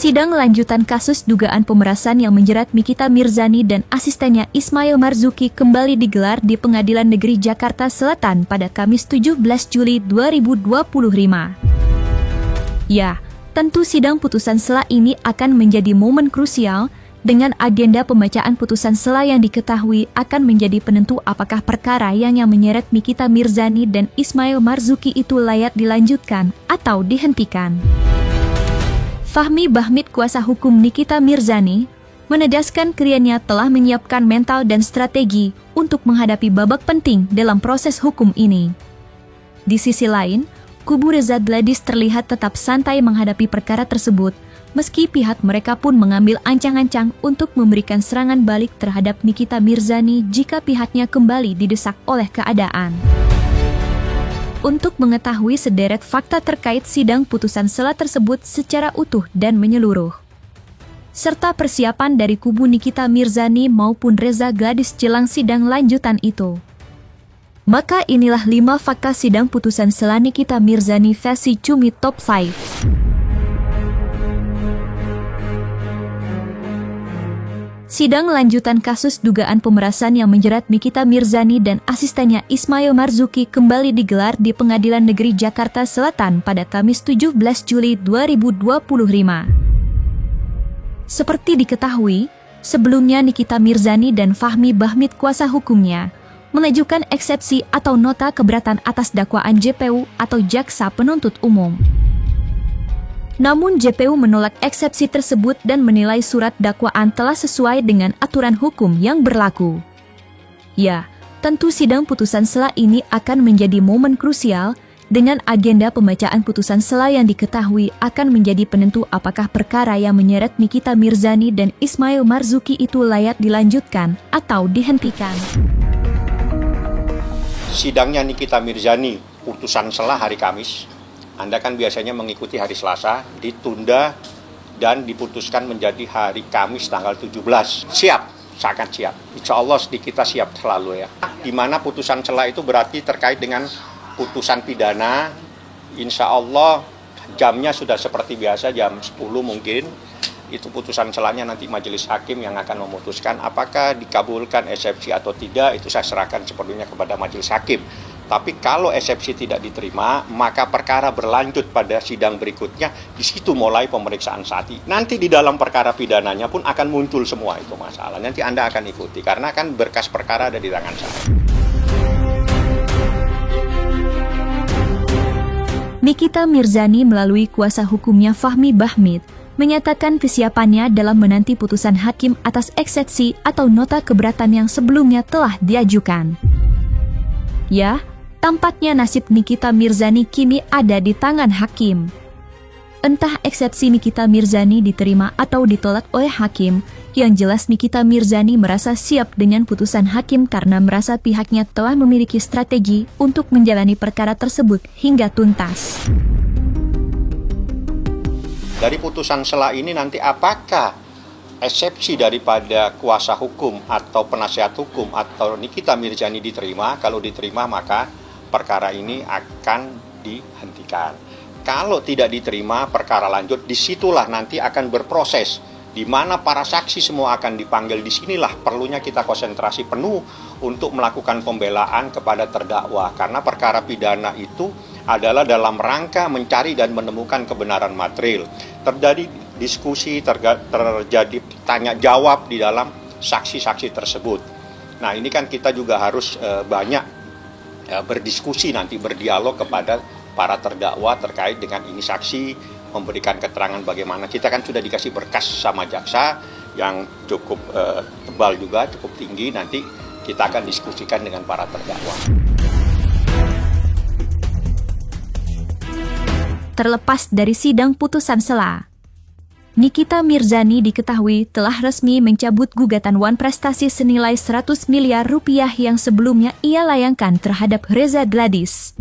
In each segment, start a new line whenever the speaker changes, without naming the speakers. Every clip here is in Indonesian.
Sidang lanjutan kasus dugaan pemerasan yang menjerat Nikita Mirzani dan asistennya Ismail Marzuki kembali digelar di Pengadilan Negeri Jakarta Selatan pada Kamis 17 Juli 2025. Ya, tentu sidang putusan sela ini akan menjadi momen krusial dengan agenda pembacaan putusan sela yang diketahui akan menjadi penentu apakah perkara yang menyeret Nikita Mirzani dan Ismail Marzuki itu layak dilanjutkan atau dihentikan. Fahmi Bahmid, kuasa hukum Nikita Mirzani, menegaskan kliennya telah menyiapkan mental dan strategi untuk menghadapi babak penting dalam proses hukum ini. Di sisi lain, kubu Reza Gladys terlihat tetap santai menghadapi perkara tersebut, meski pihak mereka pun mengambil ancang-ancang untuk memberikan serangan balik terhadap Nikita Mirzani jika pihaknya kembali didesak oleh keadaan. Untuk mengetahui sederet fakta terkait sidang putusan sela tersebut secara utuh dan menyeluruh, serta persiapan dari kubu Nikita Mirzani maupun Reza Gladys jelang sidang lanjutan itu, maka inilah 5 fakta sidang putusan sela Nikita Mirzani versi Cumi Top 5. Sidang lanjutan kasus dugaan pemerasan yang menjerat Nikita Mirzani dan asistennya Ismail Marzuki kembali digelar di Pengadilan Negeri Jakarta Selatan pada Kamis 17 Juli 2025. Seperti diketahui, sebelumnya Nikita Mirzani dan Fahmi Bahmid, kuasa hukumnya, mengajukan eksepsi atau nota keberatan atas dakwaan JPU atau Jaksa Penuntut Umum. Namun JPU menolak eksepsi tersebut dan menilai surat dakwaan telah sesuai dengan aturan hukum yang berlaku. Ya, tentu sidang putusan sela ini akan menjadi momen krusial dengan agenda pembacaan putusan sela yang diketahui akan menjadi penentu apakah perkara yang menyeret Nikita Mirzani dan Ismail Marzuki itu layak dilanjutkan atau dihentikan.
Sidangnya Nikita Mirzani, putusan sela hari Kamis. Anda kan biasanya mengikuti hari Selasa, ditunda dan diputuskan menjadi hari Kamis tanggal 17. Siap, sangat siap. Insya Allah kita siap selalu ya. Di mana putusan sela itu berarti terkait dengan putusan pidana. Insya Allah jamnya sudah seperti biasa, jam 10 mungkin. Itu putusan selanya nanti majelis hakim yang akan memutuskan apakah dikabulkan eksepsi atau tidak. Itu saya serahkan sepenuhnya kepada majelis hakim. Tapi kalau eksepsi tidak diterima, maka perkara berlanjut pada sidang berikutnya, di situ mulai pemeriksaan saksi. Nanti di dalam perkara pidananya pun akan muncul semua itu masalah. Nanti Anda akan ikuti, karena kan berkas perkara ada di tangan saya.
Nikita Mirzani melalui kuasa hukumnya Fahmi Bahmid menyatakan kesiapannya dalam menanti putusan hakim atas eksepsi atau nota keberatan yang sebelumnya telah diajukan. Ya, tampaknya nasib Nikita Mirzani kini ada di tangan hakim. Entah eksepsi Nikita Mirzani diterima atau ditolak oleh hakim, yang jelas Nikita Mirzani merasa siap dengan putusan hakim karena merasa pihaknya telah memiliki strategi untuk menjalani perkara tersebut hingga tuntas.
Dari putusan sela ini nanti apakah eksepsi daripada kuasa hukum atau penasihat hukum atau Nikita Mirzani diterima? Kalau diterima maka perkara ini akan dihentikan. Kalau tidak diterima perkara lanjut, disitulah nanti akan berproses di mana para saksi semua akan dipanggil. Disinilah perlunya kita konsentrasi penuh untuk melakukan pembelaan kepada terdakwa, karena perkara pidana itu adalah dalam rangka mencari dan menemukan kebenaran material. Terjadi diskusi, terjadi tanya jawab di dalam saksi-saksi tersebut. Nah, ini kan kita juga harus banyak berdiskusi nanti, berdialog kepada para terdakwa terkait dengan ini saksi, memberikan keterangan bagaimana. Kita kan sudah dikasih berkas sama jaksa yang cukup tebal juga, cukup tinggi. Nanti kita akan diskusikan dengan para terdakwa.
Terlepas dari sidang putusan sela, Nikita Mirzani diketahui telah resmi mencabut gugatan Wan Prestasi senilai 100 miliar rupiah yang sebelumnya ia layangkan terhadap Reza Gladys.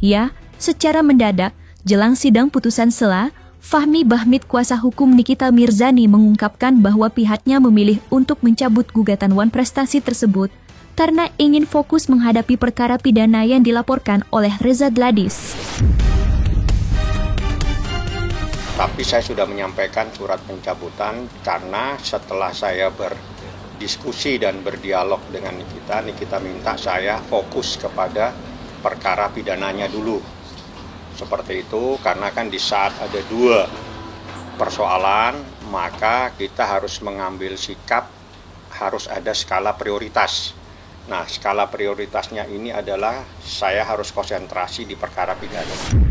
Ya, secara mendadak, jelang sidang putusan sela, Fahmi Bahmid, kuasa hukum Nikita Mirzani, mengungkapkan bahwa pihaknya memilih untuk mencabut gugatan Wan Prestasi tersebut karena ingin fokus menghadapi perkara pidana yang dilaporkan oleh Reza Gladys.
Tapi saya sudah menyampaikan surat pencabutan karena setelah saya berdiskusi dan berdialog dengan Nikita minta saya fokus kepada perkara pidananya dulu. Seperti itu, karena kan di saat ada dua persoalan, maka kita harus mengambil sikap, harus ada skala prioritas. Nah, skala prioritasnya ini adalah saya harus konsentrasi di perkara pidana.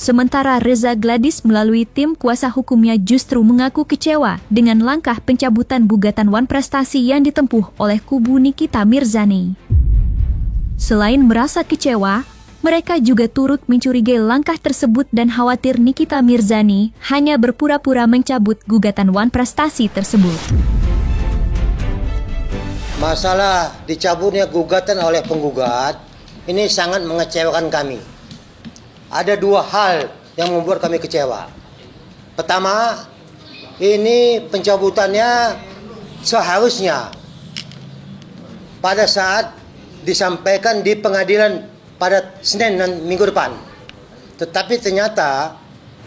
Sementara Reza Gladys melalui tim kuasa hukumnya justru mengaku kecewa dengan langkah pencabutan gugatan Wan Prestasi yang ditempuh oleh kubu Nikita Mirzani. Selain merasa kecewa, mereka juga turut mencurigai langkah tersebut dan khawatir Nikita Mirzani hanya berpura-pura mencabut gugatan Wan Prestasi tersebut.
Masalah dicabutnya gugatan oleh penggugat ini sangat mengecewakan kami. Ada dua hal yang membuat kami kecewa. Pertama, ini pencabutannya seharusnya pada saat disampaikan di pengadilan pada Senin dan minggu depan. Tetapi ternyata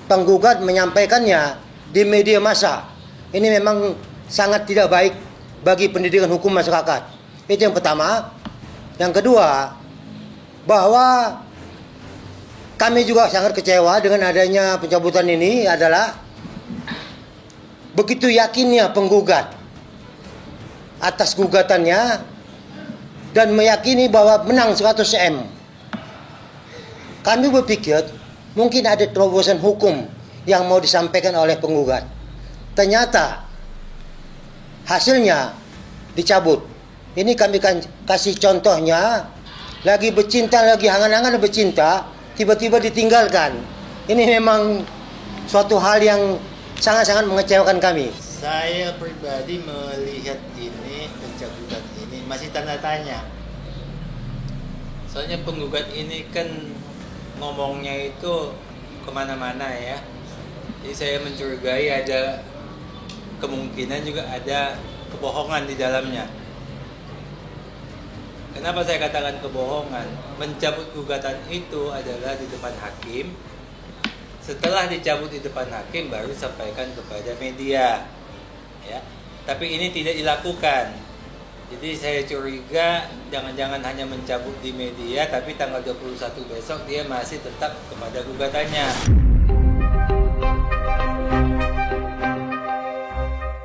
penggugat menyampaikannya di media massa. Ini memang sangat tidak baik bagi pendidikan hukum masyarakat. Itu yang pertama. Yang kedua, bahwa kami juga sangat kecewa dengan adanya pencabutan ini adalah begitu yakinnya penggugat atas gugatannya dan meyakini bahwa menang 100M. Kami berpikir mungkin ada terobosan hukum yang mau disampaikan oleh penggugat. Ternyata hasilnya dicabut. Ini kami kasih contohnya, lagi bercinta, lagi hangat-hangat bercinta, tiba-tiba ditinggalkan. Ini memang suatu hal yang sangat-sangat mengecewakan kami.
Saya pribadi melihat ini, pencabutan ini masih tanda tanya. Soalnya penggugat ini kan ngomongnya itu kemana-mana ya. Jadi saya mencurigai ada kemungkinan juga ada kebohongan di dalamnya. Kenapa saya katakan kebohongan? Mencabut gugatan itu adalah di depan hakim. Setelah dicabut di depan hakim baru sampaikan kepada media. Ya. Tapi ini tidak dilakukan. Jadi saya curiga jangan-jangan hanya mencabut di media, tapi tanggal 21 besok dia masih tetap kepada gugatannya.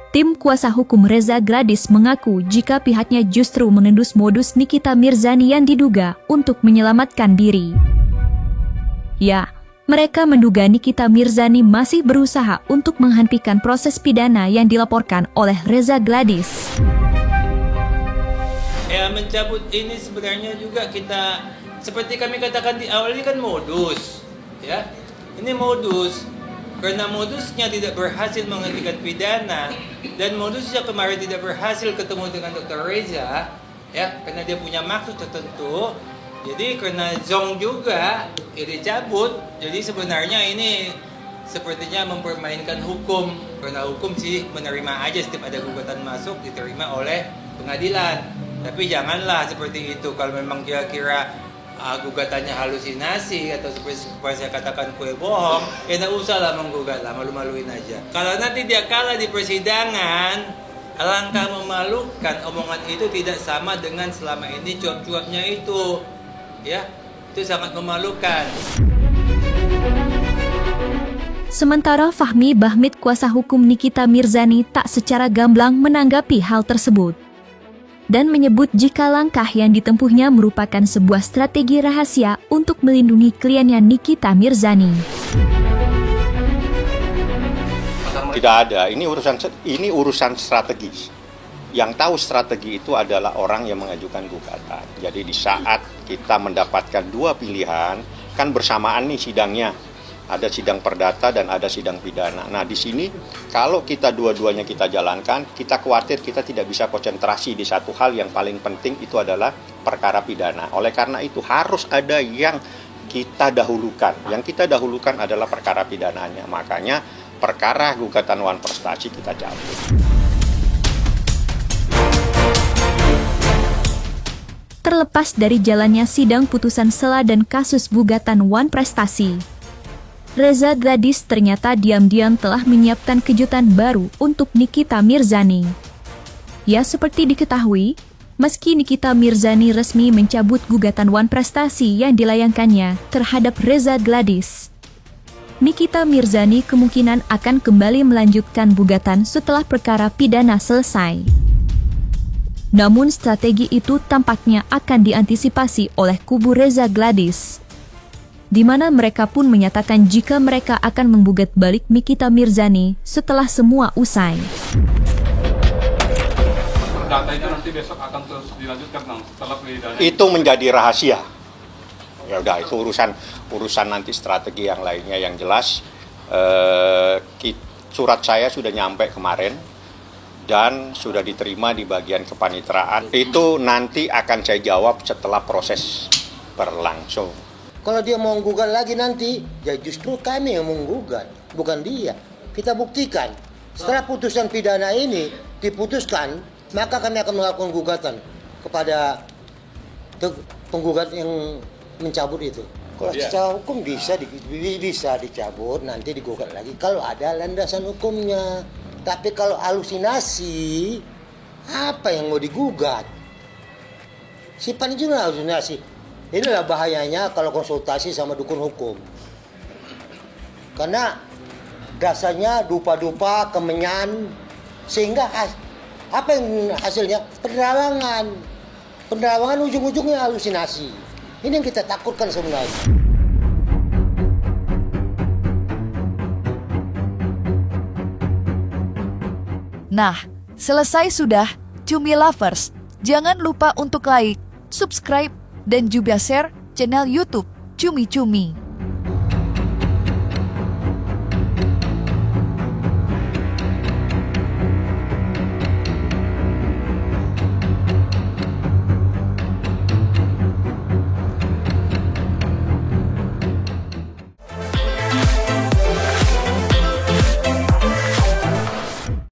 Tim kuasa hukum Reza Gladys mengaku jika pihaknya justru mengendus modus Nikita Mirzani yang diduga untuk menyelamatkan diri. Ya, mereka menduga Nikita Mirzani masih berusaha untuk menghentikan proses pidana yang dilaporkan oleh Reza Gladys.
Ya, mencabut ini sebenarnya juga kita, seperti kami katakan di awal, ini kan modus. Ya, ini modus. Karena modusnya tidak berhasil menghentikan pidana dan modusnya kemarin tidak berhasil ketemu dengan Dr. Reza, ya, karena dia punya maksud tertentu. Jadi karena zong juga dicabut. Jadi sebenarnya ini sepertinya mempermainkan hukum. Karena hukum sih menerima aja setiap ada gugatan masuk diterima oleh pengadilan. Tapi janganlah seperti itu kalau memang kira-kira gugatannya halusinasi atau seperti saya katakan kue bohong, ya nggak usah lah menggugat lah, malu-maluin aja. Kalau nanti dia kalah di persidangan, alangkah memalukan. Omongan itu tidak sama dengan selama ini cuap-cuapnya itu, ya, itu sangat memalukan.
Sementara Fahmi Bahmid kuasa hukum Nikita Mirzani tak secara gamblang menanggapi hal tersebut dan menyebut jika langkah yang ditempuhnya merupakan sebuah strategi rahasia untuk melindungi kliennya Nikita Mirzani.
Tidak ada, ini urusan strategis. Yang tahu strategi itu adalah orang yang mengajukan gugatan. Jadi di saat kita mendapatkan dua pilihan, kan bersamaan nih sidangnya. Ada sidang perdata dan ada sidang pidana. Nah di sini kalau kita dua-duanya kita jalankan, kita khawatir kita tidak bisa konsentrasi di satu hal yang paling penting, itu adalah perkara pidana. Oleh karena itu harus ada yang kita dahulukan. Yang kita dahulukan adalah perkara pidananya. Makanya perkara gugatan Wan Prestasi kita cabut.
Terlepas dari jalannya sidang putusan sela dan kasus gugatan Wan Prestasi, Reza Gladys ternyata diam-diam telah menyiapkan kejutan baru untuk Nikita Mirzani. Ya, seperti diketahui, meski Nikita Mirzani resmi mencabut gugatan Wan Prestasi yang dilayangkannya terhadap Reza Gladys, Nikita Mirzani kemungkinan akan kembali melanjutkan gugatan setelah perkara pidana selesai. Namun strategi itu tampaknya akan diantisipasi oleh kubu Reza Gladys, di mana mereka pun menyatakan jika mereka akan menggugat balik Nikita Mirzani setelah semua usai.
Data itu nanti besok akan terus dilanjutkan setelah pidana.
Itu menjadi rahasia. Ya udah, itu urusan nanti strategi yang lainnya. Yang jelas surat saya sudah nyampe kemarin dan sudah diterima di bagian kepanitraan. Itu nanti akan saya jawab setelah proses berlangsung.
Kalau dia mau menggugat lagi nanti, ya justru kami yang menggugat, bukan dia. Kita buktikan. Setelah putusan pidana ini diputuskan, maka kami akan melakukan gugatan kepada penggugat yang mencabut itu. Kalau secara hukum bisa dicabut, nanti digugat lagi kalau ada landasan hukumnya. Tapi kalau halusinasi, apa yang mau digugat? Sifatnya juga halusinasi. Inilah bahayanya kalau konsultasi sama dukun hukum. Karena dasarnya dupa-dupa, kemenyan, sehingga apa yang hasilnya? Penerawangan. Penerawangan ujung-ujungnya halusinasi. Ini yang kita takutkan sebenarnya.
Nah, selesai sudah Cumi Lovers. Jangan lupa untuk like, subscribe, dan juga share channel YouTube Cumi Cumi.